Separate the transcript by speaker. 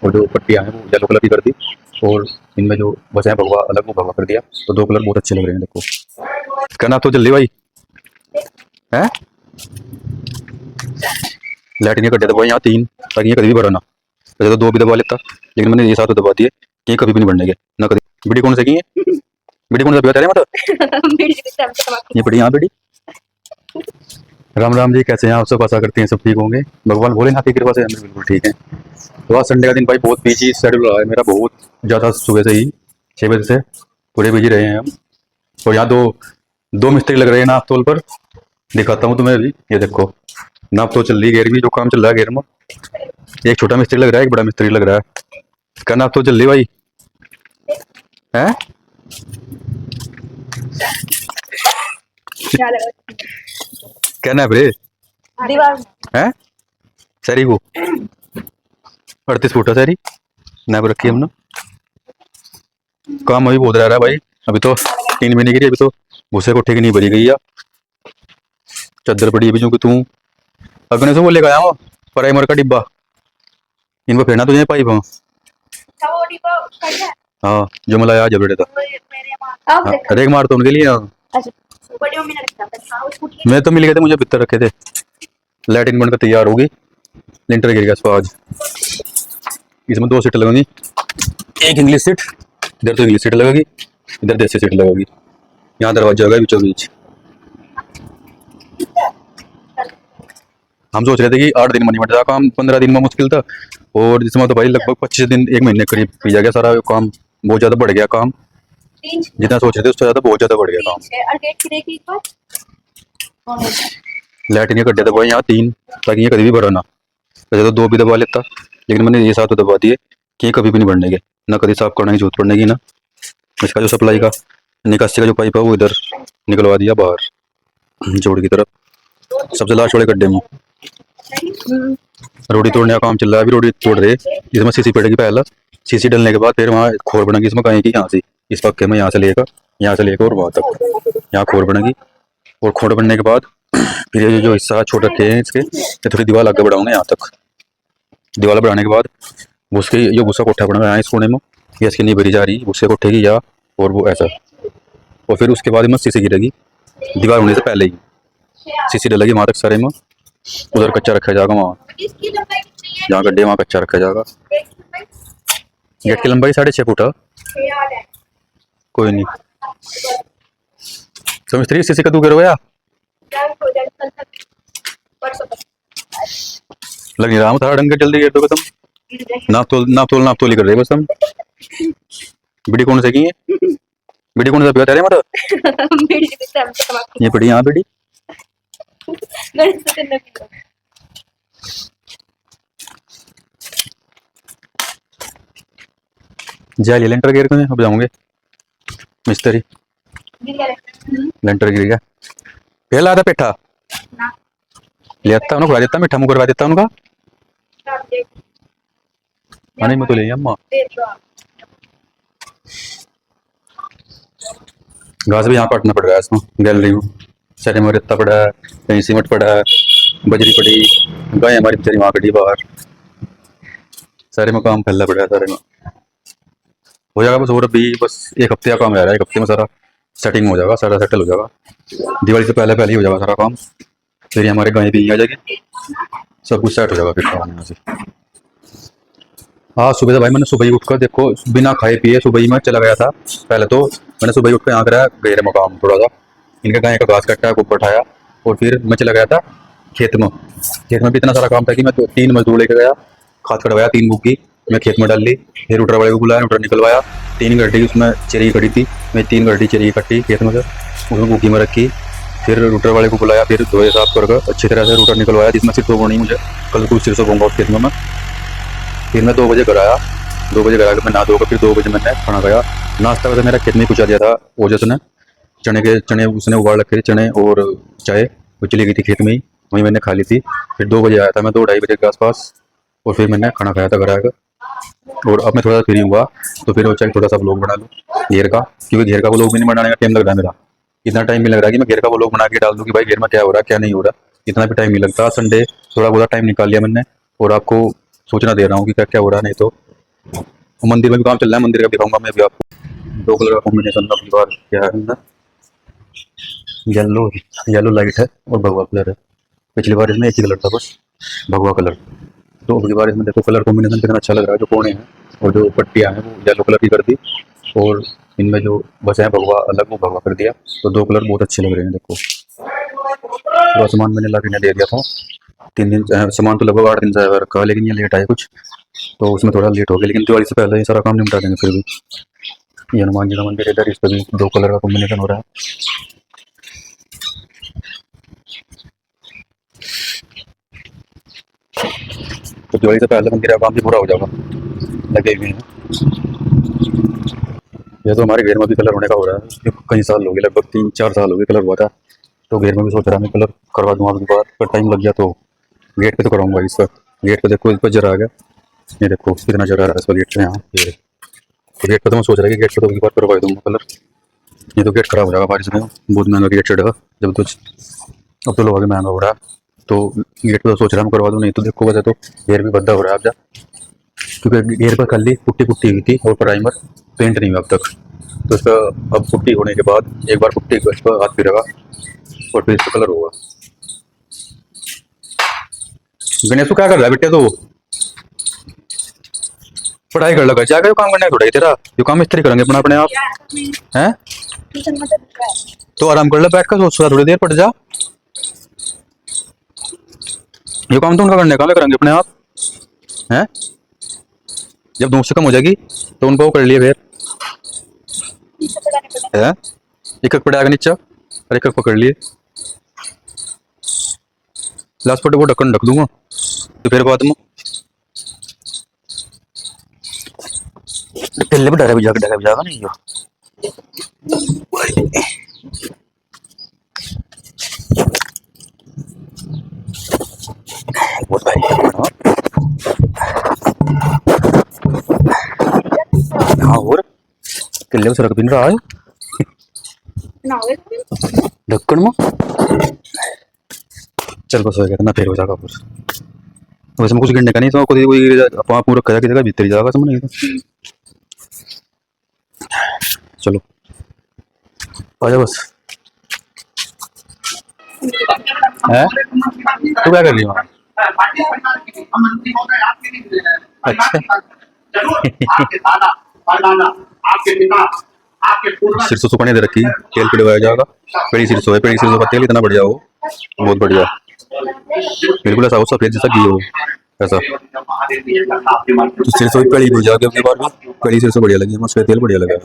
Speaker 1: और जो पट्टियाँ हैं वो येलो कलर की कर दी, और इनमें जो बचे हैं भगवा अलग वो भगवा कर दिया। तो दो कलर बहुत अच्छे लग रहे हैं। देखो कहना तो जल्दी भाई है। लाइटिंग कर दिया था भाई यहाँ 3, ताकि ये कभी भी भरा ना। वैसे तो 2 भी दबा लेता, लेकिन मैंने ये 7 तो दबा दिए कि ये कभी भी नहीं बढ़ने के ना कभी। बीड़ी कौन से की है? बीड़ी कौन सा पिया तेरे मतलब? ये बड़ी यहाँ बेटी। राम राम जी, कैसे हैं आप सब? आशा करते हैं सब ठीक होंगे। भगवान भोलेनाथ की कृपा से हम बिल्कुल ठीक हैं। तो आज संडे का दिन भाई बहुत बिजी शेड्यूल रहा है मेरा, बहुत ज़्यादा। सुबह से ही 6 बजे से पूरे बिजी रहे हैं हम। और यहाँ दो मिस्त्री लग रहे हैं नाप तोल पर। दिखाता हूँ तुम्हें अभी, ये देखो नाप तो चल रही है घेर में, जो काम चल रहा है घेर में। एक छोटा मिस्त्री लग रहा है, एक बड़ा मिस्त्री लग रहा है। क्या नाप तो चल रही भाई है? क्या नाप रे है? सरी को 38 फुट है सरी नाप रखी है हमने। काम अभी बहुत रह रहा है भाई, अभी तो 3 महीने की रही, अभी तो भूसे कोठे की नहीं भरी गई है। चादर पड़ी अभी, क्योंकि तू अगने से वो लेकर आया हो प्राइमर का डिब्बा, इनको फेरना तुझे पाइप। हाँ जो मैं लाया जब बेटे था रेग मार तो उनके लिए। मैं तो मिल गए थे, मुझे भीतर रखे थे। लैट्रिन बनकर तैयार होगी, लिंटर गिर गया आज। इसमें 2 सीट लगेंगी, एक इंग्लिश सीट, इधर तो इंग्लिश सीट लगेगी, इधर देसी सीट लगेगी। यहाँ दरवाजा होगा बीचों बीच। हम सोच रहे थे कि 8 दिन में निपट जाएगा काम, 15 दिन में मुश्किल था। और जिसमें तो भाई लगभग 25 दिन 1 महीने करीब पी जा गया सारा काम। बहुत ज़्यादा बढ़ गया काम, जितना सोच रहे थे उससे ज़्यादा बहुत ज़्यादा बढ़ गया काम। लैट्रिन कर दिया था भाई यहाँ 3, ताकि ये कभी भी भरा ना। वैसे तो 2 भी दबा लेता, लेकिन मैंने ये 7 तो दबा दिए कि ये कभी भी नहीं बढ़ने के ना कभी साफ करने की जरूरत पड़ने की ना। इसका जो सप्लाई का निकासी का जो पाइप है वो इधर निकलवा दिया बाहर जोड़ की तरफ, सबसे लास्ट वाले गड्ढे में। रोडी तोड़ने का काम चल रहा है अभी, रोडी तोड़ रहे। इसमें सीसी पड़ेगी पहला, सीसी डलने के बाद फिर वहाँ खोर बनेगी इसमें कहीं की, यहाँ से इस पक्के में, यहाँ से लेकर और वहाँ तक यहाँ खोर बनेगी। और खोर बनने के बाद फिर ये जो हिस्सा छोड़ रखे हैं इसके, ये थोड़ी दीवार आगे बढ़ाऊंगे यहाँ तक। दीवार बढ़ाने के बाद उसके ये भूसा कोठा बना है इस कोने में, ये इसकी नहीं भरी जा रही भूसे कोठे की, या और वो ऐसा। और फिर उसके बाद में सीसी गिरेगी, दीवार होने से पहले ही सीसी डलेगी वहाँ तक सारे में। उधर कच्चा रखा जाएगा, वहाँ जहाँ गड्ढे वहाँ कच्चा रखा जाएगा। गेट की लंबाई 6.5 फुट है। कोई नहीं, तो मिस्त्री सीसी का तू करो या लग नहीं रहा था ढंग के, जल्दी गेट दो तुम। नाप तोल ही कर रहे बस हम। बीड़ी कौन से की है? बीड़ी कौन सा पिया तेरे मतलब? ये पड़ी यहाँ बीड़ी। जाइए लेंटर गिर के अब जाऊंगे मिस्त्री। लेंटर गिर गया, पहला था पेठा ले आता उनको, देता मीठा मुँह करवा देता उनका। नहीं मैं तो ले अम्मा घास भी यहाँ काटना पड़ रहा है इसमें गैलरी में। सारे में रेता पड़ा है, कहीं सीमेंट पड़ा है, बजरी पड़ी, गाय हमारी बेचारी वहाँ कटी बाहर। सारे में काम फैला पड़ा है, सारे में हो जाएगा बस। और अभी बस 1 हफ्ते का काम आ रहा है, 1 हफ्ते में सारा सेटिंग हो जाएगा, सारा सेटल हो जाएगा। दिवाली से पहले ही हो जाएगा सारा काम। फिर हमारे गाय भी आ जाएगी, सब कुछ सेट हो जाएगा फिर काम यहाँ से। हाँ सुबह से भाई मैंने सुबह ही उठकर देखो बिना खाए पिए सुबह ही मैं चला गया था। पहले तो मैंने सुबह ही उठकर यहाँ कराया घेरे में काम, थोड़ा सा इनके गाय का घास कट्टा गोबर उठाया, और फिर मैं चला गया था खेत में। खेत में भी इतना सारा काम था कि मैं 3 मजदूर लेकर गया, खाद कटवाया 3 बुग्गी मैं खेत में डाल ली। फिर रूटर वाले को बुलाया, रूटर निकलवाया, 3 गड्ढी उसमें चेरी कटी थी, मैं 3 गड्ढी चेरी कटी खेत में से, उसमें बुग्गी में रखी। फिर रूटर वाले को बुलाया, फिर धोए साफ कर अच्छी तरह से रूटर निकलवाया, जिसमें सिर्फ बोनी मुझे कल कुछ सिर से बोंगा उस खेत में मैं। फिर मैं 2 बजे घर आया, 2 बजे घर आकर मैं नहा धोकर फिर 2 बजे मैंने खाना खाया। नाश्ता वैसे मेरा खेत में कुछ आ दिया था, ओजस ने चने उसने उगाड़ रखे थे, चने और चाय वो चली गई थी खेत में ही, वहीं मैंने खा ली थी। फिर 2 बजे आया था मैं, 2-2:30 बजे के आसपास, और फिर मैंने खाना खाया था घर आकर। और अब मैं थोड़ा सा फ्री हुआ तो फिर वो चाहे थोड़ा सा व्लॉग बना लूँ घेर का, क्योंकि घेर का व्लॉग भी नहीं बनाने का टाइम लग रहा है मेरा। इतना टाइम नहीं लग रहा कि मैं घेर का व्लॉग बना के डाल दूँ कि भाई घेर में क्या हो रहा है क्या नहीं हो रहा, इतना भी टाइम नहीं लगता। संडे थोड़ा बहुत टाइम निकाल लिया मैंने और आपको सूचना दे रहा हूँ कि क्या क्या हो रहा है, नहीं तो और मंदिर में भी काम चल रहा है, मंदिर का दिखाऊंगा मैं अभी आपको। दो कलर का कॉम्बिनेशन का बार क्या है ना, येलो येलो लाइट है और भगवा कलर है। पिछली बार इसमें एक ही कलर था बस, भगवा कलर। तो अगली बार इसमें देखो कलर कॉम्बिनेशन कितना अच्छा लग रहा है। जो कोने हैं और जो पट्टियाँ हैं वो येलो कलर की कर दी, और इनमें जो बचा है भगवा अलग, वो भगवा कर दिया। तो दो कलर बहुत अच्छे लग रहे हैं देखो। तो सामान मैंने ला के दे दिया था। 3 दिन सामान तो लगभग 8 दिन से रखा, लेकिन ये लेट आया कुछ, तो उसमें थोड़ा लेट हो गया। लेकिन दिवाली से पहले ये सारा काम निपटा देंगे। फिर भी ये हनुमान जी का मंदिर इधर, इस पर भी दो कलर का कॉम्बिनेशन हो रहा है। तो दिवाली से पहले मंदिर का काम भी पूरा हो जाएगा, लगे हुए हैं। ये तो हमारे घर में भी कलर होने का हो रहा है। कई साल हो गए, लगभग 3-4 साल हो गए कलर हुआ था। तो घर में भी सोच रहा मैं कलर करवा दूँ आपकी बार, पर टाइम लग गया। तो गेट पे तो कराऊंगा इस पर। गेट पे देखो, इस पर जरा आ गया, ये देखो कितना जगह रहा है इस पर गेट पे यहाँ। ये तो गेट पे तो मैं सोच रहा कि गेट पे तो एक बार करवा दूंगा कलर। ये तो गेट खराब हो जाएगा बारिश में, बहुत महंगा गेट चढ़ेगा जब तो। अब तो लोहा भी महंगा हो रहा है, तो गेट पे तो सोच रहा मैं करवा दूँ। नहीं तो देखो वैसे तो गेट भी भद्दा हो रहा है अब जा, क्योंकि गेट पर खाली पुट्टी पुट्टी हुई थी और प्राइमर पेंट नहीं हुआ अब तक। तो इसका अब पुट्टी होने के बाद एक बार पुट्टी इस पर हाथ फिरेगा और फिर इसका कलर होगा। गणेश तू क्या कर रहा है बेटे? तो पढ़ाई कर लगा, जाकर काम करना है थोड़ा ही तेरा। जो काम मिस्त्री करेंगे अपना अपने आप हैं। तो आराम कर ले, बैठ कर सोच थोड़ी देर पढ़ जा। ये काम तो उनका करने का करेंगे अपने आप हैं। जब दोस्त से कम हो जाएगी तो उनको वो कर लिए फिर है। एक एक पड़ेगा नीचे और एक एक पकड़ लिए। लास्ट पर वो ढक्कन ढक दूंगा, तो फिर बाद में टिल्ले पे डरा भी जाएगा नहीं यो। बहुत भाई हाँ, और टिल्ले पे सड़क भी नहीं रहा है ढक्कन में। चल बस हो गया ना, फिर हो जाएगा फिर। वैसे में कुछ गिरने का नहीं, तो कोई पाँव पूरा रखा जाएगा भीतर ही जाएगा समझ नहीं। चलो आजा बस। है तू क्या कर रही हो? अच्छा सिरसों सुखाने दे रखी, तेल पिड़वाया जाएगा। पेड़ी सिरसों है, पेड़ी सिरसों का तेल इतना बढ़िया हो, बहुत बढ़िया, बिल्कुल ऐसा हो सफेद जैसा घी हो ऐसा। तो सिरसों की पेड़ी हो जाएगी, अपनी बार में पेड़ी सिरसों बढ़िया लगी, मुझे तेल बढ़िया लगा।